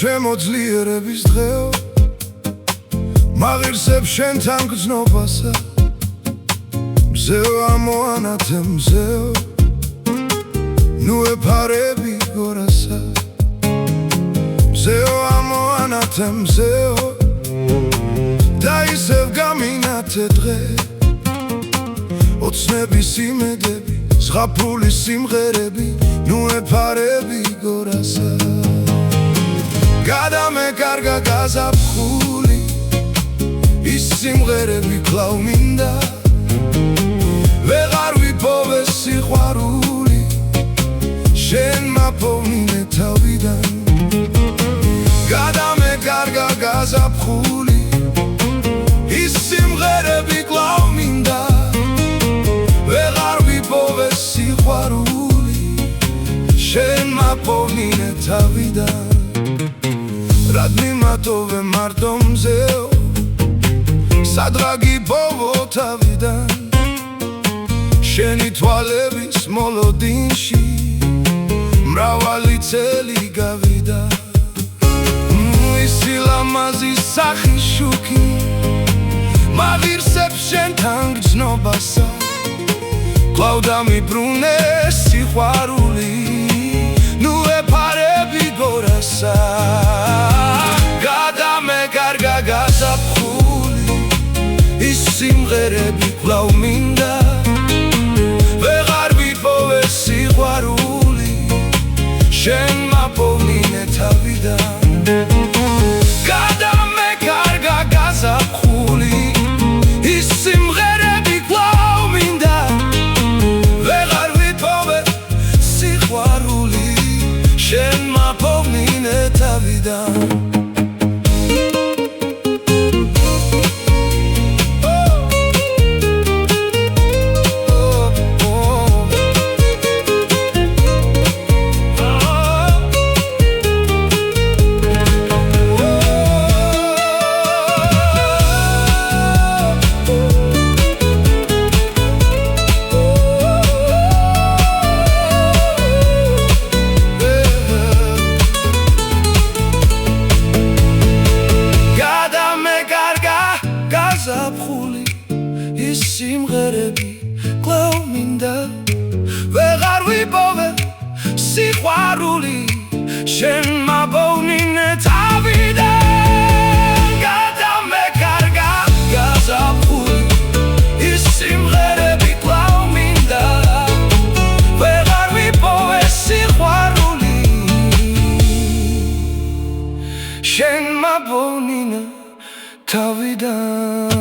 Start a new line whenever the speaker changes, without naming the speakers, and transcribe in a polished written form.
შემოძლიერების დღეო მაღირსებ შენთან გრძნობასა მზეო ამოანათე მზეო ნუ ეფარები გორასა მზეო ამოანათე მზეო და ისევ გამინათე დღე ოცნების იმედები ზღაპრული სიმღერები ნუ ეფარები გორასა გადამეკარგა გაზაფხული ის სიმღერები კлау მინდა ვეღარ ვიპოვე სიყვარული შენ მაპოვნინე თავიდან გადამეკარგა გაზაფხული ის სიმღერები კлау მინდა ვეღარ ვიპოვე სიყვარული შენ მაპოვნინე თავიდან რად მიმატოვე მარტო მზეო სადღა გიპოვო თავიდან შენი თვალების მოლოდინში მრავალი წელი გავიდა ისი ლამაზი სახი შუქი მაღირსებს შენთან გრძნობასა კлау დამიბრუნე სიყვარული ნუ ეფარები გორასა გადამეკარგა გაზაფხული ის სიმღერები კлау მინდა ვეღარ ვიპოვე სიყვარული შენ მაპოვნინე თავიდან გადამეკარგა გაზაფხული ის სიმღერები კлау მინდა ვეღარ ვიპოვე სიყვარული შენ მაპოვნინე თავიდან ის სიმღერები კлау მინდა ვეღარ ვიპოვე სიყვარული შენ მაპოვნინე თავიდან გადამეკარგა გაზაფხული ის სიმღერები კлау მინდა ვეღარ ვიპოვე სიყვარული შენ მაპოვნინე თავიდან